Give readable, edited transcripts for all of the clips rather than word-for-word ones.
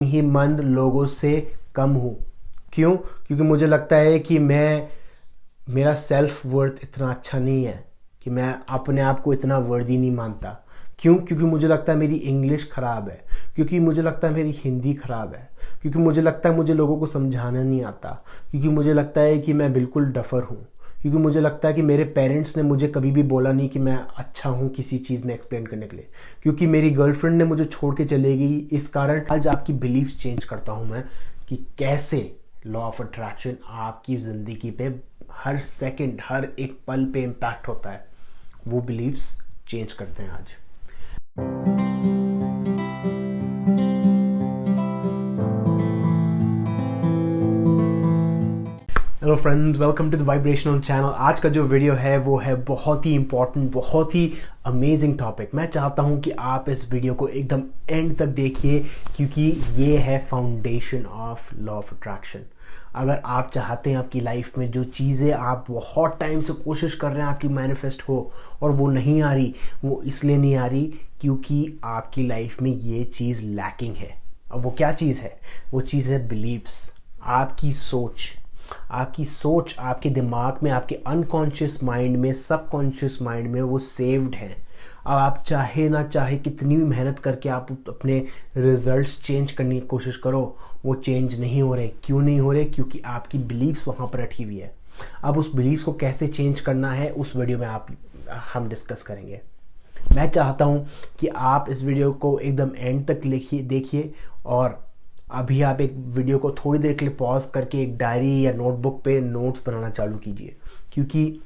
ही मंद लोगों से कम हूँ। क्यों? क्योंकि मुझे लगता है कि मेरा सेल्फ वर्थ इतना अच्छा नहीं है कि मैं अपने आप को इतना वर्दी नहीं मानता। क्यों? क्योंकि मुझे लगता है मेरी इंग्लिश ख़राब है, क्योंकि मुझे लगता है मेरी हिंदी ख़राब है, क्योंकि मुझे लगता है मुझे लोगों को समझाना नहीं आता, क्योंकि मुझे लगता है कि मैं बिल्कुल डफर हूँ, क्योंकि मुझे लगता है कि मेरे पेरेंट्स ने मुझे कभी भी बोला नहीं कि मैं अच्छा हूँ किसी चीज़ में एक्सप्लेन करने के लिए, क्योंकि मेरी गर्लफ्रेंड ने मुझे छोड़ के चले गई। इस कारण आज आपकी बिलीव्स चेंज करता हूँ मैं कि कैसे लॉ ऑफ अट्रैक्शन आपकी ज़िंदगी पे हर सेकंड हर एक पल पे इम्पैक्ट होता है। वो बिलीव्स चेंज करते हैं आज। Hello friends, welcome to the vibrational channel. आज का जो वीडियो है वो है बहुत ही इंपॉर्टेंट, बहुत ही अमेजिंग टॉपिक। मैं चाहता हूं कि आप इस वीडियो को एकदम एंड तक देखिए, क्योंकि ये है foundation of law of attraction. अगर आप चाहते हैं आपकी लाइफ में जो चीज़ें आप बहुत टाइम से कोशिश कर रहे हैं आपकी मैनिफेस्ट हो और वो नहीं आ रही, वो इसलिए नहीं आ रही क्योंकि आपकी लाइफ में ये चीज़ लैकिंग है। अब वो क्या चीज़ है? वो चीज़ है बिलीव्स, आपकी सोच। आपकी सोच आपके दिमाग में, आपके अनकॉन्शियस माइंड में, सबकॉन्शियस माइंड में वो सेव्ड है। अब आप चाहे ना चाहे कितनी भी मेहनत करके आप अपने रिजल्ट्स चेंज करने की कोशिश करो, वो चेंज नहीं हो रहे। क्यों नहीं हो रहे? क्योंकि आपकी बिलीव्स वहाँ पर अटकी हुई है। अब उस बिलीव्स को कैसे चेंज करना है उस वीडियो में हम डिस्कस करेंगे। मैं चाहता हूँ कि आप इस वीडियो को एकदम एंड तक देखिए और अभी आप एक वीडियो को थोड़ी देर के लिए पॉज करके एक डायरी या नोटबुक पे नोट्स बनाना चालू कीजिए, क्योंकि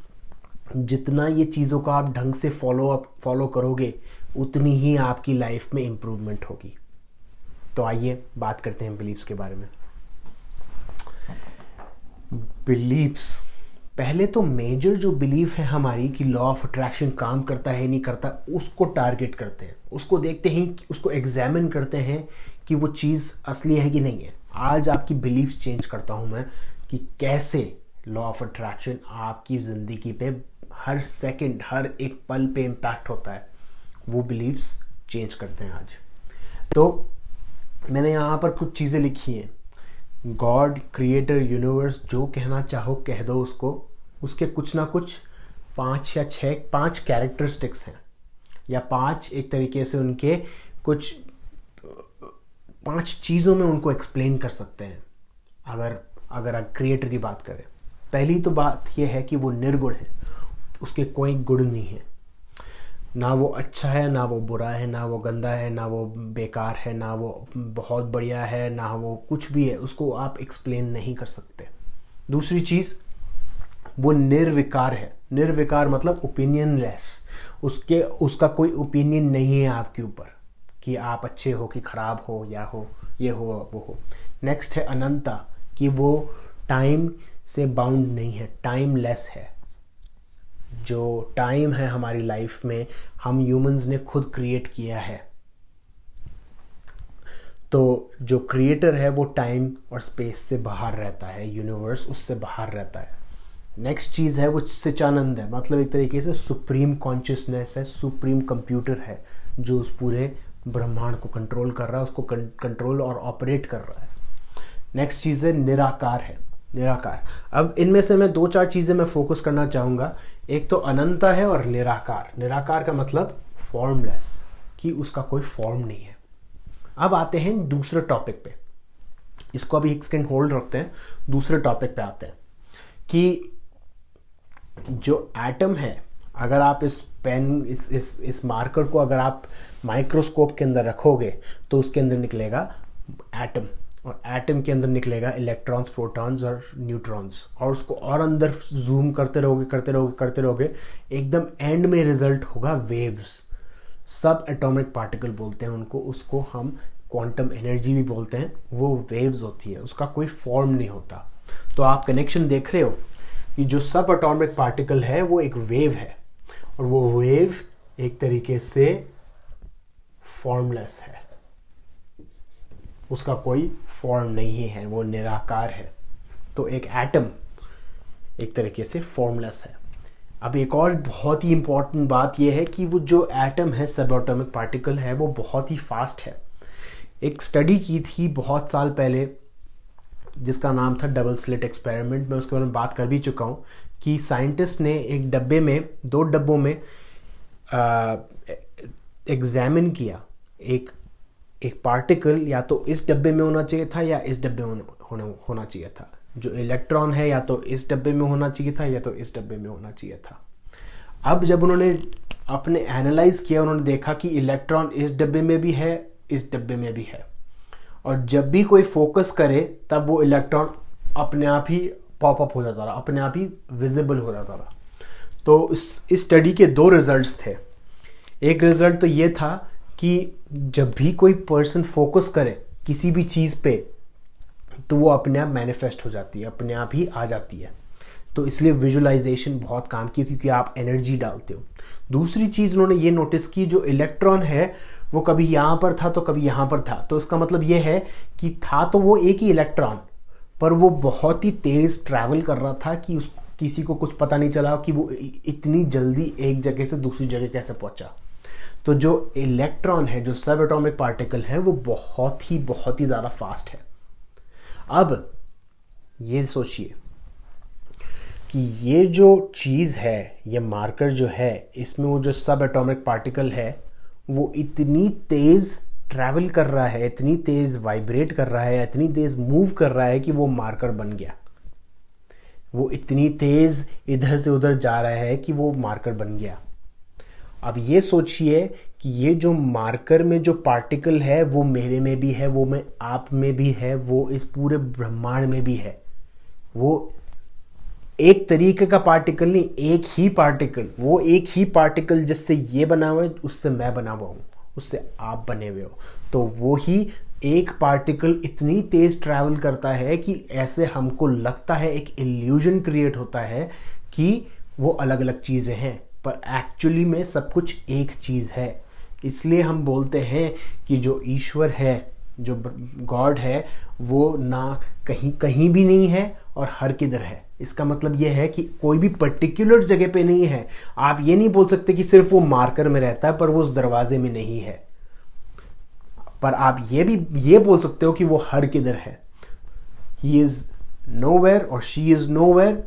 जितना ये चीज़ों का आप ढंग से फॉलो करोगे उतनी ही आपकी लाइफ में इम्प्रूवमेंट होगी। तो आइए बात करते हैं बिलीव्स के बारे में। बिलीव्स, पहले तो मेजर जो बिलीफ है हमारी कि लॉ ऑफ अट्रैक्शन काम करता है नहीं करता, उसको टारगेट करते हैं, उसको देखते हैं, उसको एग्जामिन करते हैं कि वो चीज़ असली है कि नहीं है। आज आपकी बिलीफ चेंज करता हूं मैं कि कैसे लॉ ऑफ अट्रैक्शन आपकी ज़िंदगी पे हर सेकंड हर एक पल पे इम्पैक्ट होता है। वो बिलीव्स चेंज करते हैं आज। तो मैंने यहाँ पर कुछ चीज़ें लिखी हैं। गॉड, क्रिएटर, यूनिवर्स, जो कहना चाहो कह दो उसको। उसके कुछ ना कुछ 5 कैरेक्टरिस्टिक्स हैं, या 5 एक तरीके से उनके कुछ 5 चीज़ों में उनको एक्सप्लेन कर सकते हैं। अगर आप क्रिएटर की बात करें, पहली तो बात यह है कि वो निर्गुण है, उसके कोई गुण नहीं है। ना वो अच्छा है, ना वो बुरा है, ना वो गंदा है, ना वो बेकार है, ना वो बहुत बढ़िया है, ना वो कुछ भी है, उसको आप एक्सप्लेन नहीं कर सकते। दूसरी चीज़, वो निर्विकार है। निर्विकार मतलब ओपिनियनलेस। उसका कोई ओपिनियन नहीं है आपके ऊपर कि आप अच्छे हो कि खराब हो, या हो ये हो वो हो। नेक्स्ट है अनंता, कि वो टाइम से बाउंड नहीं है, टाइमलेस है। जो टाइम है हमारी लाइफ में हम ह्यूमंस ने खुद क्रिएट किया है। तो जो क्रिएटर है वो टाइम और स्पेस से बाहर रहता है, यूनिवर्स उससे बाहर रहता है। नेक्स्ट चीज़ है वो सच्चिदानंद है, मतलब एक तरीके से सुप्रीम कॉन्शियसनेस है, सुप्रीम कंप्यूटर है जो उस पूरे ब्रह्मांड को कंट्रोल कर रहा है, उसको कंट्रोल और ऑपरेट कर रहा है। नेक्स्ट चीज़ है निराकार है। निराकार, अब इनमें से मैं 2-4 चीज़ें मैं फोकस करना चाहूँगा। एक तो अनंता है और निराकार। निराकार का मतलब फॉर्मलेस, कि उसका कोई फॉर्म नहीं है। अब आते हैं दूसरे टॉपिक पे, इसको अभी एक सेकंड होल्ड रखते हैं, दूसरे टॉपिक पे आते हैं कि जो एटम है, अगर आप इस पेन इस मार्कर को अगर आप माइक्रोस्कोप के अंदर रखोगे तो उसके अंदर निकलेगा एटम, और एटम के अंदर निकलेगा इलेक्ट्रॉन्स, प्रोटॉन्स और न्यूट्रॉन्स, और उसको और अंदर जूम करते रहोगे, एकदम एंड में रिजल्ट होगा वेव्स। सब एटॉमिक पार्टिकल बोलते हैं उनको, उसको हम क्वांटम एनर्जी भी बोलते हैं। वो वेव्स होती है, उसका कोई फॉर्म नहीं होता। तो आप कनेक्शन देख रहे हो कि जो सब एटॉमिक पार्टिकल है वो एक वेव है, और वो वेव एक तरीके से फॉर्मलेस है, उसका कोई फॉर्म नहीं है, वो निराकार है। तो एक एटम एक तरीके से फॉर्मलेस है। अब एक और बहुत ही इंपॉर्टेंट बात यह है कि वो जो एटम है, सब एटॉमिक पार्टिकल है, वो बहुत ही फास्ट है। एक स्टडी की थी बहुत साल पहले जिसका नाम था डबल स्लिट एक्सपेरिमेंट। मैं उसके बारे में बात कर भी चुका हूँ कि साइंटिस्ट ने एक डब्बे में, 2 डब्बों में एग्जामिन किया एक पार्टिकल, या तो इस डब्बे में होना चाहिए था या इस डब्बे में होना चाहिए था। जो इलेक्ट्रॉन है या तो इस डब्बे में होना चाहिए था या तो इस डब्बे में होना चाहिए था। अब जब उन्होंने अपने एनालाइज किया, उन्होंने देखा कि इलेक्ट्रॉन इस डब्बे में भी है, इस डब्बे में भी है, और जब भी कोई फोकस करे तब वो इलेक्ट्रॉन अपने आप ही पॉपअप हो जाता रहा, अपने आप ही विजिबल हो जाता रहा। तो इस स्टडी के 2 रिजल्ट्स थे। एक रिजल्ट तो ये था कि जब भी कोई पर्सन फोकस करे किसी भी चीज़ पे तो वो अपने आप मैनिफेस्ट हो जाती है, अपने आप ही आ जाती है। तो इसलिए विजुअलाइजेशन बहुत काम की, क्योंकि आप एनर्जी डालते हो। दूसरी चीज़ उन्होंने ये नोटिस की, जो इलेक्ट्रॉन है वो कभी यहाँ पर था तो कभी यहाँ पर था। तो इसका मतलब ये है कि था तो वो एक ही इलेक्ट्रॉन, पर वो बहुत ही तेज़ ट्रैवल कर रहा था कि किसी को कुछ पता नहीं चला कि वो इतनी जल्दी एक जगह से दूसरी जगह कैसे पहुंचा। तो जो इलेक्ट्रॉन है, जो सब एटॉमिक पार्टिकल है, वो बहुत ही ज़्यादा फास्ट है। अब ये सोचिए कि ये जो चीज़ है, ये मार्कर जो है, इसमें वो जो सब एटॉमिक पार्टिकल है वो इतनी तेज़ ट्रैवल कर रहा है, इतनी तेज़ वाइब्रेट कर रहा है, इतनी तेज़ मूव कर रहा है कि वो मार्कर बन गया। वो इतनी तेज़ इधर से उधर जा रहा है कि वो मार्कर बन गया। अब ये सोचिए कि ये जो मार्कर में जो पार्टिकल है वो मेरे में भी है, वो मैं आप में भी है, वो इस पूरे ब्रह्मांड में भी है। वो एक तरीके का पार्टिकल नहीं, एक ही पार्टिकल, वो एक ही पार्टिकल जिससे ये बना हुआ है, उससे मैं बना हुआ हूँ, उससे आप बने हुए हो। तो वो ही एक पार्टिकल इतनी तेज ट्रैवल करता है कि ऐसे हमको लगता है, एक इल्यूजन क्रिएट होता है कि वो अलग अलग चीज़ें हैं, पर एक्चुअली में सब कुछ एक चीज़ है। इसलिए हम बोलते हैं कि जो ईश्वर है, जो गॉड है, वो ना कहीं भी नहीं है और हर किधर है। इसका मतलब ये है कि कोई भी पर्टिकुलर जगह पे नहीं है। आप ये नहीं बोल सकते कि सिर्फ वो मार्कर में रहता है पर वो उस दरवाजे में नहीं है, पर आप ये बोल सकते हो कि वो हर किधर है। ही इज नोवेयर और शी इज नोवेयर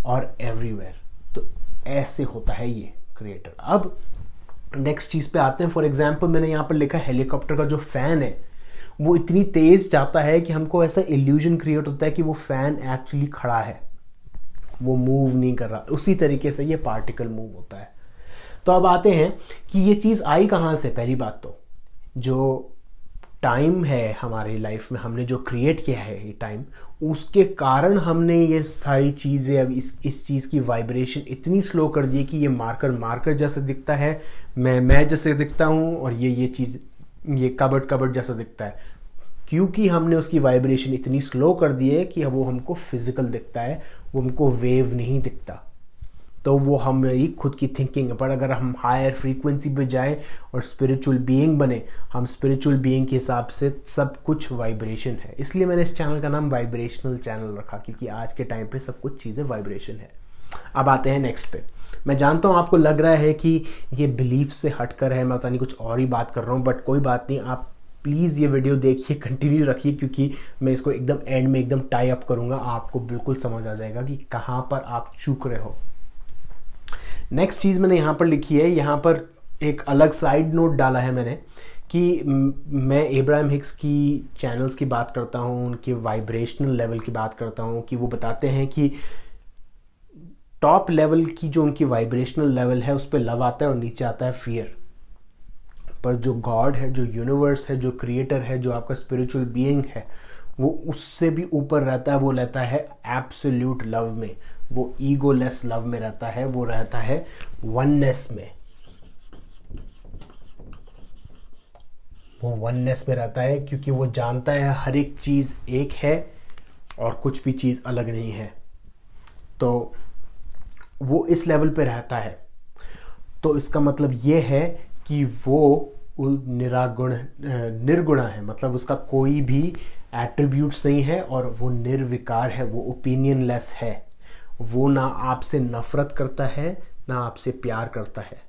और एवरीवेयर। तो ऐसे होता है ये क्रिएटर। अब नेक्स्ट चीज पे आते हैं। फॉर एग्जाम्पल, मैंने यहां पर लिखा हेलीकॉप्टर का जो फैन है वो इतनी तेज जाता है कि हमको ऐसा इल्यूजन क्रिएट होता है कि वो फैन एक्चुअली खड़ा है, वो मूव नहीं कर रहा। उसी तरीके से ये पार्टिकल मूव होता है। तो अब आते हैं कि ये चीज़ आई कहाँ से। पहली बात तो जो टाइम है हमारी लाइफ में, हमने जो क्रिएट किया है ये टाइम, उसके कारण हमने ये सारी चीज़ें, अब इस चीज़ की वाइब्रेशन इतनी स्लो कर दी कि ये मार्कर जैसे दिखता है, मैं जैसे दिखता हूँ, और ये चीज़, ये कबर्ड जैसा दिखता है, क्योंकि हमने उसकी वाइब्रेशन इतनी स्लो कर दी है कि वो हमको फिजिकल दिखता है, वो हमको वेव नहीं दिखता। तो वो हमारी खुद की थिंकिंग है। पर अगर हम हायर फ्रीक्वेंसी पे जाए और स्पिरिचुअल बीइंग बने, हम स्पिरिचुअल बीइंग के हिसाब से सब कुछ वाइब्रेशन है। इसलिए मैंने इस चैनल का नाम वाइब्रेशनल चैनल रखा, क्योंकि आज के टाइम पे सब कुछ चीज़ें वाइब्रेशन है। अब आते हैं नेक्स्ट पे। मैं जानता हूँ आपको लग रहा है कि ये बिलीफ से हटकर है, मैं पता नहीं कुछ और ही बात कर रहा हूँ, बट कोई बात नहीं। आप प्लीज़ ये वीडियो देखिए, कंटिन्यू रखिए, क्योंकि मैं इसको एकदम एंड में एकदम टाई अप करूँगा। आपको बिल्कुल समझ आ जाएगा कि कहाँ पर आप चूक रहे हो। नेक्स्ट चीज़ मैंने यहाँ पर लिखी है, यहाँ पर एक अलग साइड नोट डाला है मैंने कि मैं एब्राहम हिक्स की चैनल्स की बात करता हूँ, उनके वाइब्रेशनल लेवल की बात करता हूँ, कि वो बताते हैं कि टॉप लेवल की जो उनकी वाइब्रेशनल लेवल है उस पर लव आता है और नीचे आता है फियर। पर जो गॉड है, जो यूनिवर्स है, जो क्रिएटर है, जो आपका स्पिरिचुअल बीइंग है, वो उससे भी ऊपर रहता है। वो रहता है एब्सोल्यूट लव में, वो ईगोलेस लव में रहता है, वो रहता है वननेस में। वो वननेस में रहता है क्योंकि वो जानता है हर एक चीज़ एक है और कुछ भी चीज़ अलग नहीं है। तो वो इस लेवल पे रहता है। तो इसका मतलब ये है कि वो निर्गुण है, मतलब उसका कोई भी एट्रीब्यूट्स नहीं है और वो निर्विकार है, वो ओपिनियनलेस है। वो ना आपसे नफरत करता है ना आपसे प्यार करता है,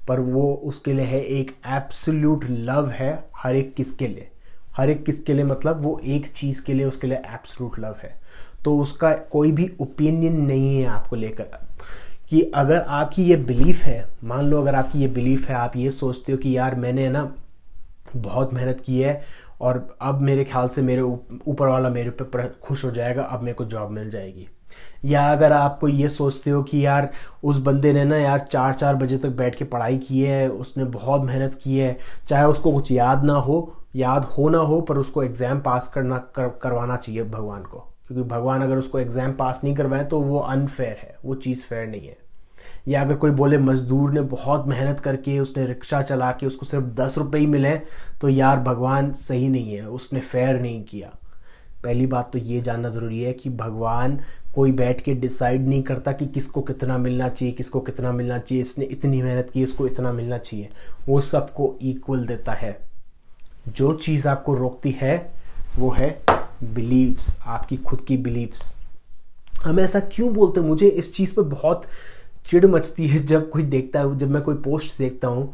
पर वो उसके लिए है एक एब्सोल्यूट लव है हर एक किसके लिए, हर एक किसके लिए, मतलब वो एक चीज़ के लिए उसके लिए एब्सोल्यूट लव है। तो उसका कोई भी ओपिनियन नहीं है आपको लेकर। कि अगर आपकी ये बिलीफ है, मान लो अगर आपकी ये बिलीफ है, आप ये सोचते हो कि यार मैंने ना बहुत मेहनत की है और अब मेरे ख्याल से मेरे ऊपर वाला मेरे पे खुश हो जाएगा, अब मेरे को जॉब मिल जाएगी। या अगर आपको ये सोचते हो कि यार उस बंदे ने ना यार 4-4 बजे तक बैठ के पढ़ाई की है, उसने बहुत मेहनत की है, चाहे उसको कुछ याद ना हो पर उसको एग्ज़ाम पास करवाना चाहिए भगवान को, क्योंकि भगवान अगर उसको एग्ज़ाम पास नहीं करवाए तो वो अनफेयर है, वो चीज़ फेयर नहीं है। या अगर कोई बोले मजदूर ने बहुत मेहनत करके उसने रिक्शा चला के उसको सिर्फ 10 रुपये ही मिले, तो यार भगवान सही नहीं है, उसने फेयर नहीं किया। पहली बात तो ये जानना ज़रूरी है कि भगवान कोई बैठ के डिसाइड नहीं करता कि किसको कितना मिलना चाहिए, किसको कितना मिलना चाहिए, इसने इतनी मेहनत की इसको इतना मिलना चाहिए। वो सबको इक्वल देता है। जो चीज़ आपको रोकती है वो है बिलीव्स, आपकी खुद की बिलीव्स। हम ऐसा क्यों बोलते हैं? मुझे इस चीज़ पे बहुत चिढ़ मचती है जब कोई देखता है, जब मैं कोई पोस्ट देखता हूँ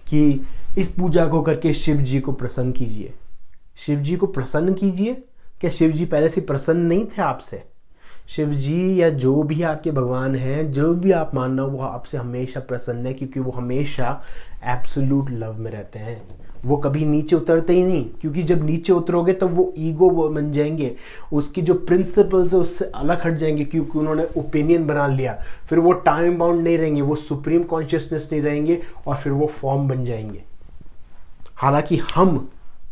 कि इस पूजा को करके शिव जी को प्रसन्न कीजिए। शिव जी को प्रसन्न कीजिए? क्या शिव जी पहले से प्रसन्न नहीं थे आपसे? शिव जी या जो भी आपके भगवान हैं, जो भी आप मानना, वो आपसे हमेशा प्रसन्न है, क्योंकि वो हमेशा एब्सोल्यूट लव में रहते हैं। वो कभी नीचे उतरते ही नहीं, क्योंकि जब नीचे उतरोगे तब वो ईगो बन जाएंगे, उसकी जो प्रिंसिपल्स है उससे अलग हट जाएंगे, क्योंकि उन्होंने ओपिनियन बना लिया। फिर वो टाइम बाउंड नहीं रहेंगे, वो सुप्रीम कॉन्शियसनेस नहीं रहेंगे, और फिर वो फॉर्म बन जाएंगे। हालांकि हम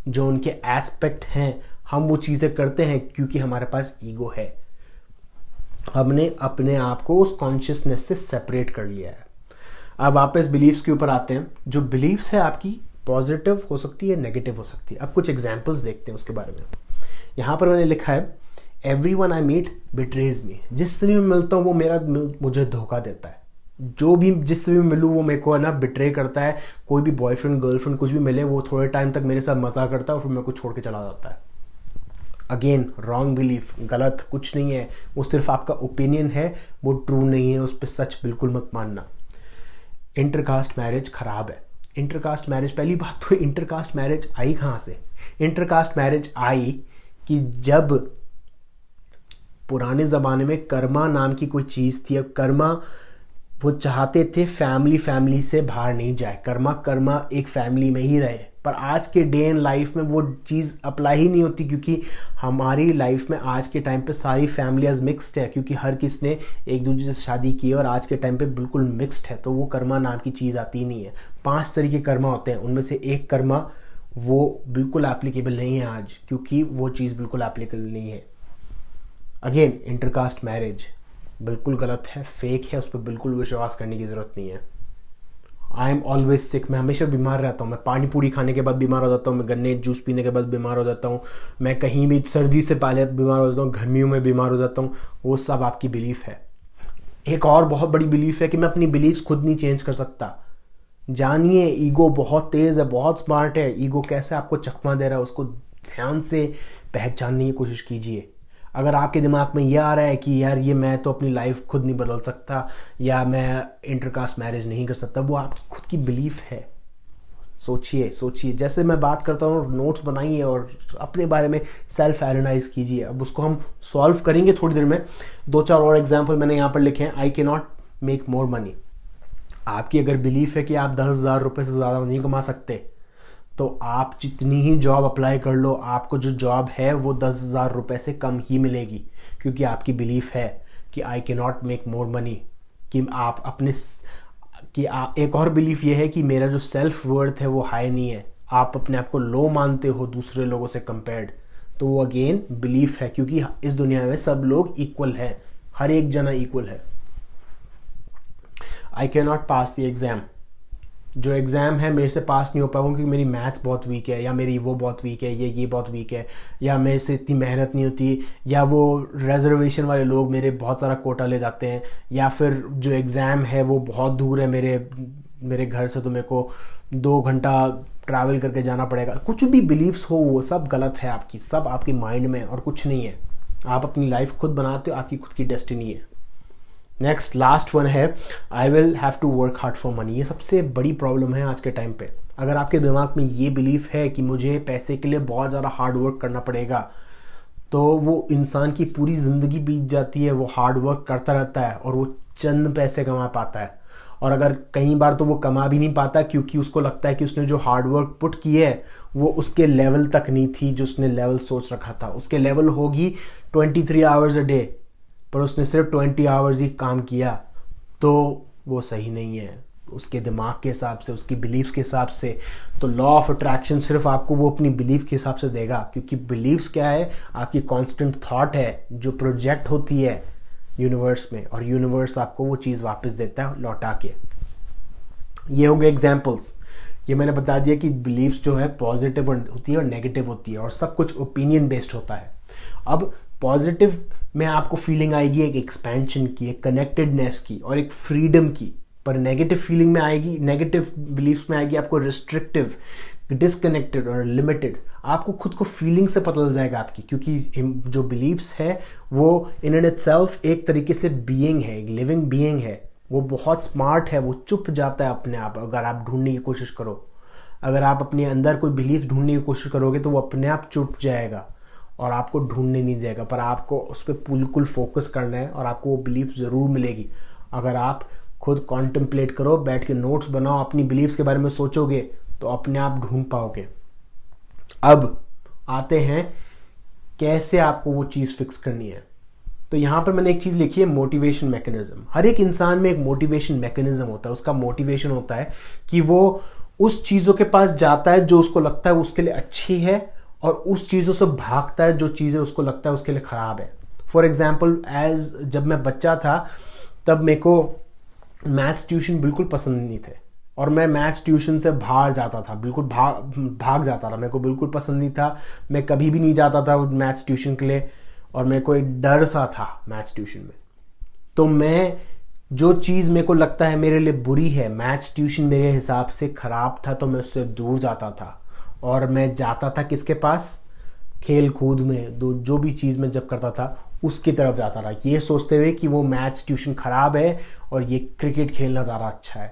जो उनके एस्पेक्ट हैं, हम वो चीज़ें करते हैं क्योंकि हमारे पास ईगो है। हमने अपने आप को उस कॉन्शियसनेस से सेपरेट कर लिया है। अब वापस बिलीव्स के ऊपर आते हैं। जो बिलीव्स है आपकी पॉजिटिव हो सकती है, नेगेटिव हो सकती है। अब कुछ एग्जांपल्स देखते हैं उसके बारे में। यहाँ पर मैंने लिखा है एवरीवन आई मीट बिट्रेज मी। जिससे भी मैं मिलता हूँ वो मुझे धोखा देता है। जो भी जिससे भी मिलूँ वो मेरे को है ना बिट्रे करता है। कोई भी बॉयफ्रेंड गर्लफ्रेंड कुछ भी मिले, वो थोड़े टाइम तक मेरे साथ मजा करता है और फिर मेरे को छोड़ के चला जाता है। अगेन रॉन्ग बिलीफ, गलत कुछ नहीं है, वो सिर्फ आपका ओपिनियन है, वो ट्रू नहीं है, उस पर सच बिल्कुल मत मानना। इंटरकास्ट मैरिज खराब है। इंटरकास्ट मैरिज, पहली बात तो इंटरकास्ट मैरिज आई कहाँ से? इंटरकास्ट मैरिज आई कि जब पुराने ज़माने में कर्मा नाम की कोई चीज़ थी। अब कर्मा वो चाहते थे फैमिली से बाहर नहीं जाए, कर्मा एक फैमिली में ही रहे। पर आज के डे इन लाइफ में वो चीज़ अप्लाई ही नहीं होती, क्योंकि हमारी लाइफ में आज के टाइम पे सारी फैमिलीज मिक्स्ड है, क्योंकि हर किसी ने एक दूसरे से शादी की है और आज के टाइम पे बिल्कुल मिक्स्ड है। तो वो कर्मा नाम की चीज़ आती ही नहीं है। 5 तरीके कर्मा होते हैं, उनमें से एक कर्मा वो बिल्कुल एप्लीकेबल नहीं है आज, क्योंकि वो चीज़ बिल्कुल एप्लीकेबल नहीं है। अगेन इंटरकास्ट मैरिज बिल्कुल गलत है, फेक है, उस पर बिल्कुल विश्वास करने की ज़रूरत नहीं है। आई एम ऑलवेज सिक, मैं हमेशा बीमार रहता हूँ। मैं पानी पूरी खाने के बाद बीमार हो जाता हूँ, मैं गन्ने जूस पीने के बाद बीमार हो जाता हूँ, मैं कहीं भी सर्दी से पहले बीमार हो जाता हूँ, गर्मियों में बीमार हो जाता हूँ। वो सब आपकी बिलीफ है। एक और बहुत बड़ी बिलीफ है कि मैं अपनी बिलीफ्स खुद नहीं चेंज कर सकता। जानिए, ईगो बहुत तेज़ है, बहुत स्मार्ट है। ईगो कैसे आपको चकमा दे रहा है उसको ध्यान से पहचानने की कोशिश कीजिए। अगर आपके दिमाग में यह आ रहा है कि यार ये मैं तो अपनी लाइफ खुद नहीं बदल सकता, या मैं इंटरकास्ट मैरिज नहीं कर सकता, वो आपकी खुद की बिलीफ है। सोचिए। जैसे मैं बात करता हूँ, नोट्स बनाइए और अपने बारे में सेल्फ एनालाइज कीजिए। अब उसको हम सॉल्व करेंगे थोड़ी देर में। 2-4 और एग्जाम्पल मैंने यहाँ पर लिखे हैं। I can not make more money. आपकी अगर बिलीफ है कि आप 10,000 रुपये से ज़्यादा नहीं कमा सकते, तो आप जितनी ही जॉब अप्लाई कर लो, आपको जो जॉब है वो 10,000 रुपये से कम ही मिलेगी, क्योंकि आपकी बिलीफ है कि I can not make more money. कि आप अपने एक और बिलीफ ये है कि मेरा जो सेल्फ वर्थ है वो हाई नहीं है। आप अपने आप को लो मानते हो दूसरे लोगों से कंपेयर्ड, तो वो अगेन बिलीफ है, क्योंकि इस दुनिया में सब लोग इक्वल हैं, हर एक जना इक्वल है। I can not pass the exam. जो एग्ज़ाम है मेरे से पास नहीं हो पाऊंगा क्योंकि मेरी मैथ्स बहुत वीक है, या मेरी वो बहुत वीक है, ये बहुत वीक है, या मेरे से इतनी मेहनत नहीं होती, या वो रिजर्वेशन वाले लोग मेरे बहुत सारा कोटा ले जाते हैं, या फिर जो एग्ज़ाम है वो बहुत दूर है मेरे घर से, तो मेरे को 2 घंटा ट्रैवल करके जाना पड़ेगा। कुछ भी बिलीव्स हो वो सब गलत है आपकी, सब आपके माइंड में और कुछ नहीं है। आप अपनी लाइफ खुद बनाते हो, आपकी खुद की डेस्टिनी है। नेक्स्ट लास्ट वन है I will have to work hard for money. ये सबसे बड़ी प्रॉब्लम है आज के टाइम पे। अगर आपके दिमाग में ये बिलीफ है कि मुझे पैसे के लिए बहुत ज़्यादा हार्ड वर्क करना पड़ेगा, तो वो इंसान की पूरी ज़िंदगी बीत जाती है, वो हार्ड वर्क करता रहता है और वो चंद पैसे कमा पाता है। और अगर कई बार तो वो कमा भी नहीं पाता, क्योंकि उसको लगता है कि उसने जो हार्ड वर्क पुट की है वो उसके लेवल तक नहीं थी जो उसने लेवल सोच रखा था। उसके लेवल होगी 23 आवर्स अ डे, पर उसने सिर्फ 20 आवर्स ही काम किया, तो वो सही नहीं है उसके दिमाग के हिसाब से, उसकी बिलीव्स के हिसाब से। तो लॉ ऑफ अट्रैक्शन सिर्फ आपको वो अपनी बिलीफ के हिसाब से देगा, क्योंकि बिलीव्स क्या है, आपकी कांस्टेंट थॉट है जो प्रोजेक्ट होती है यूनिवर्स में, और यूनिवर्स आपको वो चीज़ वापस देता है लौटा के। ये होंगे एग्जाम्पल्स। ये मैंने बता दिया कि बिलीव्स जो है पॉजिटिव होती है और नेगेटिव होती है, और सब कुछ ओपिनियन बेस्ड होता है। अब पॉजिटिव में आपको फीलिंग आएगी एक एक्सपेंशन की, एक कनेक्टेडनेस की और एक फ्रीडम की। पर नेगेटिव फीलिंग में आएगी, नेगेटिव बिलीव्स में आएगी आपको रिस्ट्रिक्टिव, डिसकनेक्टेड और लिमिटेड। आपको खुद को फीलिंग से पता चल जाएगा आपकी, क्योंकि जो बिलीव्स है वो इन एंड इटसेल्फ एक तरीके से बीइंग है, एक लिविंग बीइंग है। वो बहुत स्मार्ट है, वो चुप जाता है अपने आप अगर आप ढूंढने की कोशिश करो। अगर आप अपने अंदर कोई बिलीफ ढूंढने की कोशिश करोगे तो वो अपने आप चुप जाएगा और आपको ढूंढने नहीं देगा। पर आपको उस पर बिल्कुल फोकस करना है और आपको वो बिलीफ ज़रूर मिलेगी। अगर आप खुद कॉन्टेम्पलेट करो, बैठ के नोट्स बनाओ, अपनी बिलीफ्स के बारे में सोचोगे, तो अपने आप ढूंढ पाओगे। अब आते हैं कैसे आपको वो चीज़ फिक्स करनी है। तो यहाँ पर मैंने एक चीज़ लिखी है, मोटिवेशन मैकेनिज्म। हर एक इंसान में एक मोटिवेशन मैकेनिज्म होता है। उसका मोटिवेशन होता है कि वो उस चीज़ों के पास जाता है जो उसको लगता है उसके लिए अच्छी है, और उस चीज़ों से भागता है जो चीज़ें उसको लगता है उसके लिए ख़राब है। फॉर एग्जाम्पल, जब मैं बच्चा था तब मेरे को मैथ्स ट्यूशन बिल्कुल पसंद नहीं थे, और मैं मैथ्स ट्यूशन से बाहर जाता था, बिल्कुल भाग जाता था। मेरे को बिल्कुल पसंद नहीं था, मैं कभी भी नहीं जाता था मैथ्स ट्यूशन के लिए, और मेरे को एक डर सा था मैथ्स ट्यूशन में। तो मैं जो चीज़ मेरे को लगता है मेरे लिए बुरी है, मैथ्स ट्यूशन मेरे हिसाब से ख़राब था, तो मैं उससे दूर जाता था। और मैं जाता था किसके पास, खेल कूद में, जो भी चीज़ मैं जब करता था उसकी तरफ जाता रहा, ये सोचते हुए कि वो मैथ्स ट्यूशन ख़राब है और ये क्रिकेट खेलना ज़्यादा अच्छा है।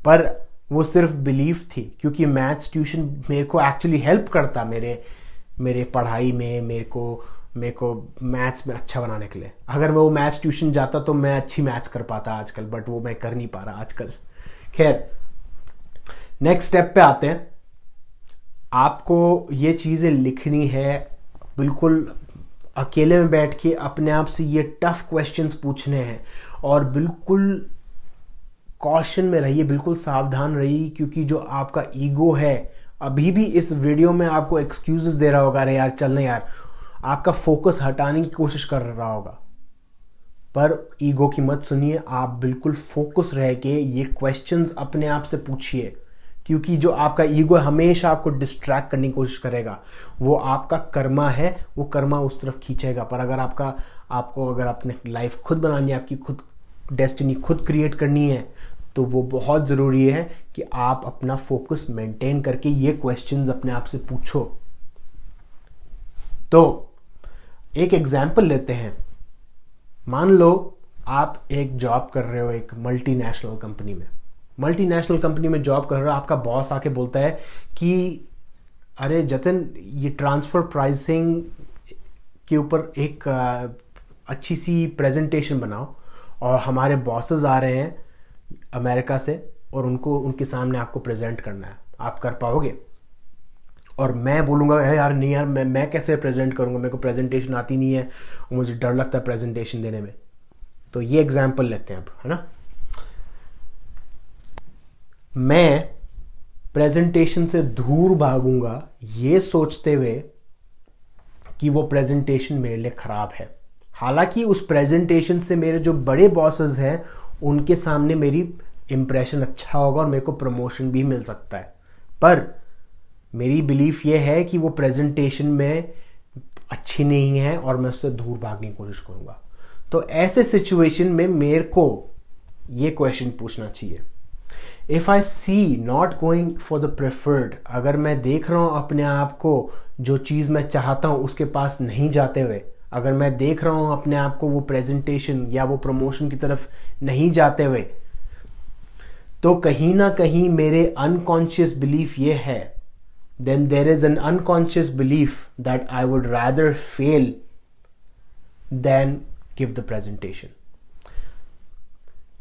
पर वो सिर्फ बिलीफ थी, क्योंकि मैथ्स ट्यूशन मेरे को एक्चुअली हेल्प करता मेरे पढ़ाई में, मेरे को मैथ्स में अच्छा बनाने के लिए। अगर मैं वो मैथ्स ट्यूशन जाता तो मैं अच्छी मैथ्स कर पाता आजकल, बट वो मैं कर नहीं पा रहा आजकल। खैर, नेक्स्ट स्टेप पे आते हैं। आपको ये चीज़ें लिखनी है, बिल्कुल अकेले में बैठ के अपने आप से ये टफ क्वेश्चंस पूछने हैं, और बिल्कुल कॉशन में रहिए, बिल्कुल सावधान रहिए, क्योंकि जो आपका ईगो है अभी भी इस वीडियो में आपको एक्सक्यूजेस दे रहा होगा, अरे यार चलना यार, आपका फोकस हटाने की कोशिश कर रहा होगा। पर ईगो की मत सुनिए, आप बिल्कुल फोकस रह के ये क्वेश्चंस अपने आप से पूछिए, क्योंकि जो आपका ईगो हमेशा आपको डिस्ट्रैक्ट करने की कोशिश करेगा। वो आपका कर्मा है, वो कर्मा उस तरफ खींचेगा। पर अगर आपको अगर अपने लाइफ खुद बनानी है, आपकी खुद डेस्टिनी खुद क्रिएट करनी है, तो वो बहुत ज़रूरी है कि आप अपना फोकस मेंटेन करके ये क्वेश्चंस अपने आप से पूछो। तो एक एग्जाम्पल लेते हैं। मान लो आप एक जॉब कर रहे हो एक मल्टीनेशनल कंपनी में। मल्टीनेशनल कंपनी में जॉब कर रहे हो, आपका बॉस आके बोलता है कि अरे जतिन, ये ट्रांसफ़र प्राइसिंग के ऊपर एक अच्छी सी प्रेजेंटेशन बनाओ, और हमारे बॉसेस आ रहे हैं अमेरिका से, और उनके सामने आपको प्रेजेंट करना है। आप कर पाओगे? और मैं बोलूँगा अरे यार नहीं यार, मैं कैसे प्रेजेंट करूँगा, मेरे को प्रेजेंटेशन आती नहीं है, मुझे डर लगता है प्रेजेंटेशन देने में। तो ये एग्जाम्पल लेते हैं अब, है ना। मैं प्रेजेंटेशन से दूर भागूंगा ये सोचते हुए कि वो प्रेजेंटेशन मेरे लिए ख़राब है। हालांकि उस प्रेजेंटेशन से मेरे जो बड़े बॉसेस हैं उनके सामने मेरी इम्प्रेशन अच्छा होगा और मेरे को प्रमोशन भी मिल सकता है। पर मेरी बिलीफ ये है कि वो प्रेजेंटेशन में अच्छी नहीं है और मैं उससे दूर भागने की कोशिश करूँगा। तो ऐसे सिचुएशन में मेरे को ये क्वेश्चन पूछना चाहिए, if I see not going for the preferred, अगर मैं देख रहा हूँ अपने आप को जो चीज़ मैं चाहता हूँ उसके पास नहीं जाते हुए, अगर मैं देख रहा हूँ अपने आप को वो प्रेजेंटेशन या वो प्रमोशन की तरफ नहीं जाते हुए, तो कहीं ना कहीं मेरे अनकॉन्शियस बिलीफ ये है, then there is an unconscious belief that I would rather fail than give the presentation.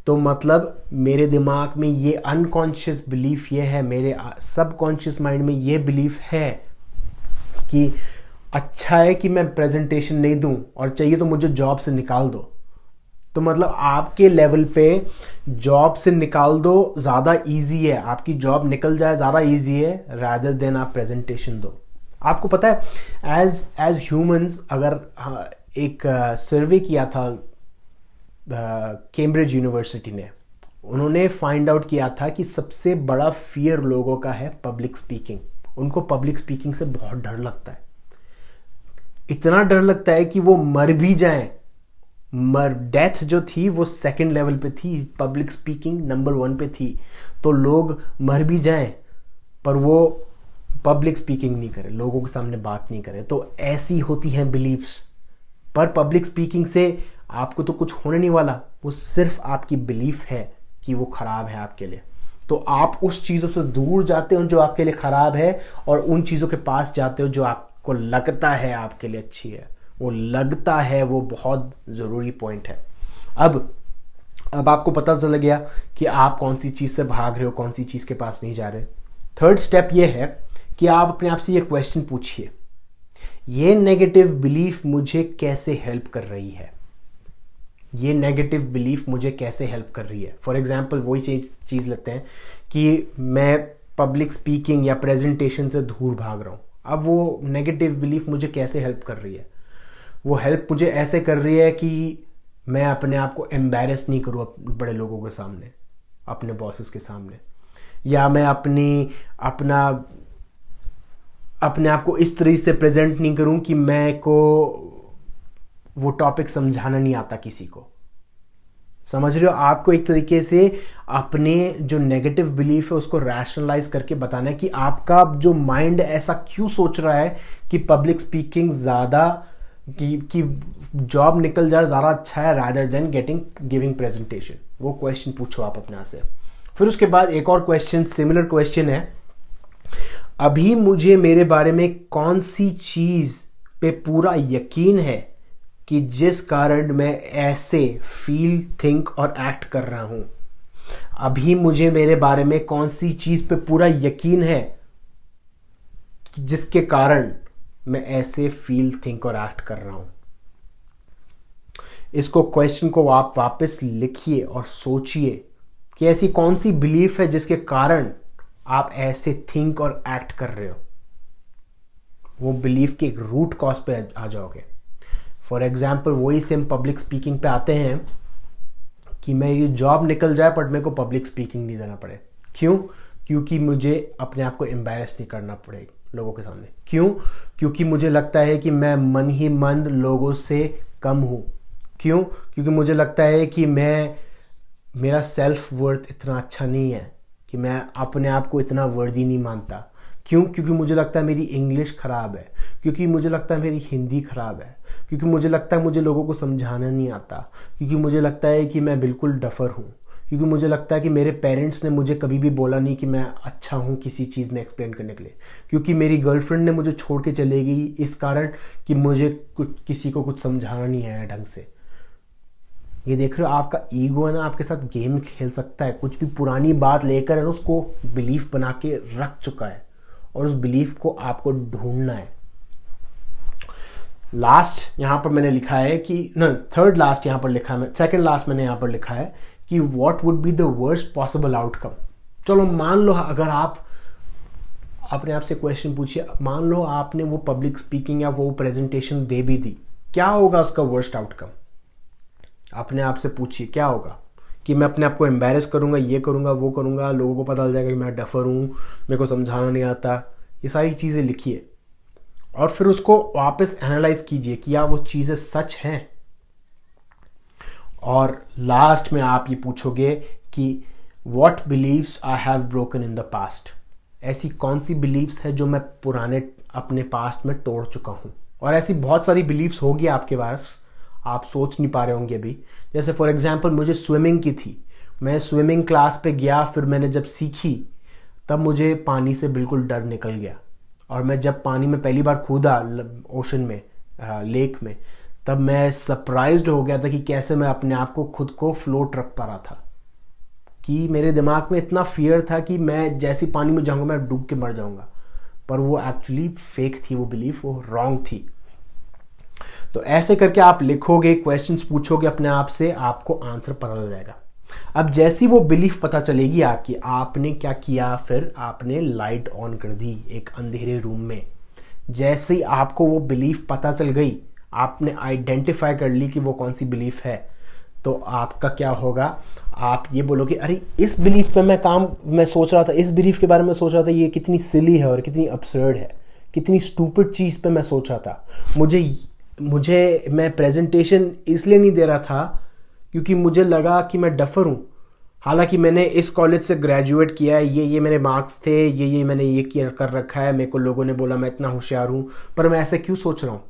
तो मतलब मेरे दिमाग में ये अनकॉन्शियस बिलीफ ये है, मेरे सबकॉन्शियस माइंड में ये बिलीफ है कि अच्छा है कि मैं प्रेजेंटेशन नहीं दूं, और चाहिए तो मुझे जॉब से निकाल दो। तो मतलब आपके लेवल पे जॉब से निकाल दो ज़्यादा इजी है, आपकी जॉब निकल जाए ज़्यादा इजी है रादर देन आप प्रेजेंटेशन दो। आपको पता है एज ह्यूमंस, अगर एक सर्वे किया था कैम्ब्रिज यूनिवर्सिटी ने, उन्होंने फाइंड आउट किया था कि सबसे बड़ा फियर लोगों का है पब्लिक स्पीकिंग। उनको पब्लिक स्पीकिंग से बहुत डर लगता है, इतना डर लगता है कि वो मर भी जाएं। डेथ जो थी वो सेकंड लेवल पे थी, पब्लिक स्पीकिंग नंबर 1 पे थी। तो लोग मर भी जाएं पर वो पब्लिक स्पीकिंग नहीं करें, लोगों के सामने बात नहीं करें। तो ऐसी होती हैं बिलीव्स। पर पब्लिक स्पीकिंग से आपको तो कुछ होने नहीं वाला, वो सिर्फ आपकी बिलीफ है कि वो खराब है आपके लिए। तो आप उस चीज़ों से दूर जाते हो जो आपके लिए खराब है, और उन चीज़ों के पास जाते हो जो आपको लगता है आपके लिए अच्छी है। वो लगता है, वो बहुत ज़रूरी पॉइंट है। अब आपको पता चल गया कि आप कौन सी चीज़ से भाग रहे हो, कौन सी चीज़ के पास नहीं जा रहे। थर्ड स्टेप ये है कि आप अपने आप से ये क्वेश्चन पूछिए, ये नेगेटिव बिलीफ मुझे कैसे हेल्प कर रही है, ये नेगेटिव बिलीफ मुझे कैसे हेल्प कर रही है। फॉर एग्जाम्पल वही चीज़ लेते हैं कि मैं पब्लिक स्पीकिंग या प्रेजेंटेशन से दूर भाग रहा हूँ। अब वो नेगेटिव बिलीफ मुझे कैसे हेल्प कर रही है? वो हेल्प मुझे ऐसे कर रही है कि मैं अपने आप को एम्बैरेस नहीं करूँ बड़े लोगों के सामने, अपने बॉसेस के सामने, या मैं अपने आप को इस तरह से प्रेजेंट नहीं करूं कि मैं को वो टॉपिक समझाना नहीं आता किसी को। समझ रहे हो? आपको एक तरीके से अपने जो नेगेटिव बिलीफ है उसको रैशनलाइज करके बताना है कि आपका जो माइंड ऐसा क्यों सोच रहा है कि पब्लिक स्पीकिंग ज़्यादा कि जॉब निकल जाए ज़्यादा अच्छा है रादर देन गिविंग प्रेजेंटेशन। वो क्वेश्चन पूछो आप अपने आप से। फिर उसके बाद एक और क्वेश्चन, सिमिलर क्वेश्चन है, अभी मुझे मेरे बारे में कौन सी चीज़ पे पूरा यकीन है कि जिस कारण मैं ऐसे फील, थिंक और एक्ट कर रहा हूं। अभी मुझे मेरे बारे में कौन सी चीज़ पे पूरा यकीन है कि जिसके कारण मैं ऐसे फील, थिंक और एक्ट कर रहा हूं। इसको क्वेश्चन को आप वापस लिखिए और सोचिए कि ऐसी कौन सी बिलीफ है जिसके कारण आप ऐसे थिंक और एक्ट कर रहे हो। वो बिलीफ के एक रूट कॉज पे आ जाओगे। फॉर एग्जाम्पल वही सेम पब्लिक स्पीकिंग पे आते हैं कि मेरी जॉब निकल जाए बट मेरे को पब्लिक स्पीकिंग नहीं देना पड़े। क्यों? क्योंकि मुझे अपने आप को एम्बैरेस नहीं करना पड़े लोगों के सामने। क्यों? क्योंकि मुझे लगता है कि मैं मन ही मन लोगों से कम हूं। क्यों? क्योंकि मुझे लगता है कि मेरा सेल्फ वर्थ इतना अच्छा नहीं है, कि मैं अपने आप को इतना वर्दी नहीं मानता। क्यों? क्योंकि मुझे लगता है मेरी इंग्लिश ख़राब है, क्योंकि मुझे लगता है मेरी हिंदी ख़राब है, क्योंकि मुझे लगता है मुझे लोगों को समझाना नहीं आता, क्योंकि मुझे लगता है कि मैं बिल्कुल डफर हूँ, क्योंकि मुझे लगता है कि मेरे पेरेंट्स ने मुझे कभी भी बोला नहीं कि मैं अच्छा हूँ किसी चीज़ में एक्सप्लेन करने के लिए, क्योंकि मेरी गर्लफ्रेंड ने मुझे छोड़ के चले गई इस कारण कि मुझे किसी को कुछ समझाना नहीं आया ढंग से। ये देख रहे हो, आपका ईगो है ना, आपके साथ गेम खेल सकता है। कुछ भी पुरानी बात लेकर है ना, उसको बिलीफ बना के रख चुका है, और उस बिलीफ को आपको ढूंढना है। लास्ट यहां पर मैंने लिखा है कि थर्ड लास्ट यहां पर लिखा है, सेकंड लास्ट मैंने यहां पर लिखा है कि what would be the worst possible outcome. चलो मान लो, अगर आप अपने आप से क्वेश्चन पूछिए, मान लो आपने वो पब्लिक स्पीकिंग या वो प्रेजेंटेशन दे भी दी, क्या होगा उसका वर्स्ट आउटकम? अपने आप से पूछिए क्या होगा। कि मैं अपने आप को एम्बैरेस करूंगा, ये करूंगा, वो करूंगा, लोगों को पता चल जाएगा कि मैं डफर हूं, मेरे को समझाना नहीं आता। ये सारी चीज़ें लिखिए और फिर उसको वापस एनालाइज कीजिए कि क्या वो चीज़ें सच हैं। और लास्ट में आप ये पूछोगे कि what beliefs I have broken in the past. ऐसी कौन सी बिलीव्स है जो मैं पुराने अपने पास्ट में तोड़ चुका हूं। और ऐसी बहुत सारी बिलीव्स होगी आपके पास, आप सोच नहीं पा रहे होंगे अभी। जैसे फॉर एग्जाम्पल मुझे स्विमिंग की थी, मैं स्विमिंग क्लास पे गया, फिर मैंने जब सीखी तब मुझे पानी से बिल्कुल डर निकल गया। और मैं जब पानी में पहली बार कूदा ओशन में, लेक में, तब मैं सरप्राइज्ड हो गया था कि कैसे मैं अपने आप को खुद को फ्लोट रख पा रहा था। कि मेरे दिमाग में इतना फियर था कि मैं जैसे पानी में जाऊंगा मैं डूब के मर जाऊंगा, पर वो एक्चुअली फेक थी, वो बिलीफ वो रॉन्ग थी। तो ऐसे करके आप लिखोगे, क्वेश्चंस पूछोगे अपने आप से, आपको आंसर पता चल जाएगा। अब जैसी वो बिलीफ पता चलेगी आपकी, आपने क्या किया, फिर आपने लाइट ऑन कर दी एक अंधेरे रूम में। जैसे ही आपको वो बिलीफ पता चल गई, आपने आइडेंटिफाई कर ली कि वो कौन सी बिलीफ है, तो आपका क्या होगा, आप ये बोलोगे अरे इस बिलीफ पे मैं सोच रहा था, इस बिलीफ के बारे में सोच रहा था, ये कितनी सिली है और कितनी absurd है, कितनी स्टूपिड चीज़ पे मैं सोच रहा था। मुझे मैं प्रेजेंटेशन इसलिए नहीं दे रहा था क्योंकि मुझे लगा कि मैं डफर हूँ। हालांकि मैंने इस कॉलेज से ग्रेजुएट किया है, ये मेरे मार्क्स थे, ये मैंने ये किया कर रखा है, मेरे को लोगों ने बोला मैं इतना होशियार हूँ, पर मैं ऐसे क्यों सोच रहा हूँ।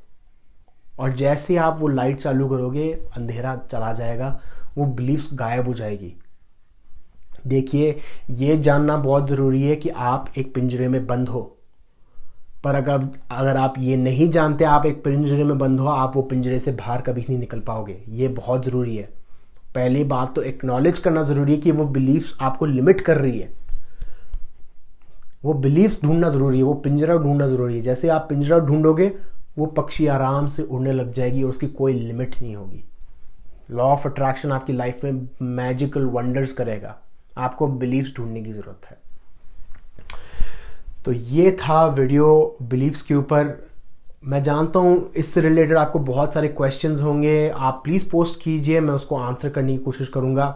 और जैसे आप वो लाइट चालू करोगे, अंधेरा चला जाएगा, वो बिलीफ्स गायब हो जाएगी। देखिए, ये जानना बहुत ज़रूरी है कि आप एक पिंजरे में बंद हो, पर अगर आप ये नहीं जानते आप एक पिंजरे में बंद हो, आप वो पिंजरे से बाहर कभी नहीं निकल पाओगे। ये बहुत ज़रूरी है। पहली बात तो एक्नॉलेज करना ज़रूरी है कि वो बिलीफ्स आपको लिमिट कर रही है। वो बिलीफ्स ढूंढना ज़रूरी है, वो पिंजरा ढूंढना ज़रूरी है। जैसे आप पिंजरा ढूंढोगे, वो पक्षी आराम से उड़ने लग जाएगी और उसकी कोई लिमिट नहीं होगी। लॉ ऑफ अट्रैक्शन आपकी लाइफ में मैजिकल वंडर्स करेगा। आपको बिलीफ्स ढूंढने की ज़रूरत है। तो ये था वीडियो बिलीफ्स के ऊपर। मैं जानता हूँ इससे रिलेटेड आपको बहुत सारे क्वेश्चंस होंगे, आप प्लीज़ पोस्ट कीजिए, मैं उसको आंसर करने की कोशिश करूँगा।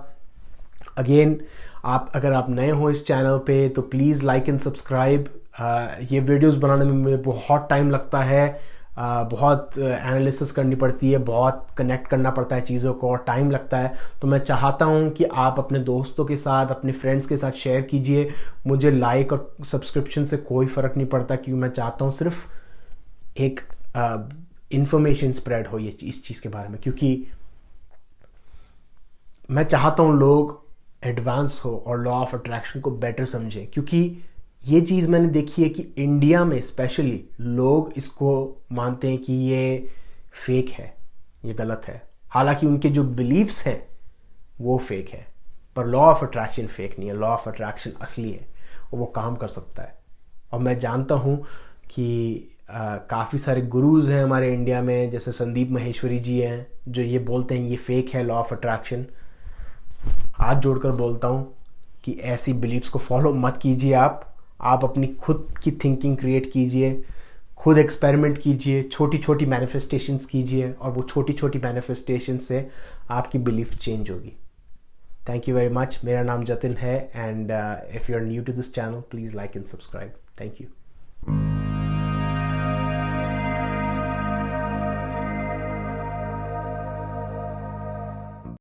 अगेन, अगर आप नए हो इस चैनल पे तो प्लीज़ लाइक एंड सब्सक्राइब। ये वीडियोस बनाने में मुझे बहुत टाइम लगता है, बहुत एनालिसिस करनी पड़ती है, बहुत कनेक्ट करना पड़ता है चीज़ों को, और टाइम लगता है। तो मैं चाहता हूँ कि आप अपने दोस्तों के साथ, अपने फ्रेंड्स के साथ शेयर कीजिए। मुझे लाइक और सब्सक्रिप्शन से कोई फ़र्क नहीं पड़ता, क्योंकि मैं चाहता हूँ सिर्फ एक इंफॉर्मेशन स्प्रेड हो ये इस चीज़ के बारे में, क्योंकि मैं चाहता हूँ लोग एडवांस हो और लॉ ऑफ अट्रैक्शन को बेटर समझें। क्योंकि ये चीज़ मैंने देखी है कि इंडिया में स्पेशली लोग इसको मानते हैं कि ये फेक है, ये गलत है। हालांकि उनके जो बिलीव्स हैं वो फेक है, पर लॉ ऑफ अट्रैक्शन फेक नहीं है। लॉ ऑफ अट्रैक्शन असली है और वो काम कर सकता है। और मैं जानता हूँ कि काफ़ी सारे गुरुज हैं हमारे इंडिया में, जैसे संदीप माहेश्वरी जी हैं, जो ये बोलते हैं ये फेक है लॉ ऑफ अट्रैक्शन। हाथ जोड़कर बोलता हूँ कि ऐसी बिलीव्स को फॉलो मत कीजिए। आप अपनी खुद की थिंकिंग क्रिएट कीजिए, खुद एक्सपेरिमेंट कीजिए, छोटी छोटी मैनिफेस्टेशंस कीजिए, और वो छोटी छोटी मैनिफेस्टेशन से आपकी बिलीफ चेंज होगी। Thank you very much. मेरा नाम जतिन है, and if you are new to this channel please like and subscribe. Thank you.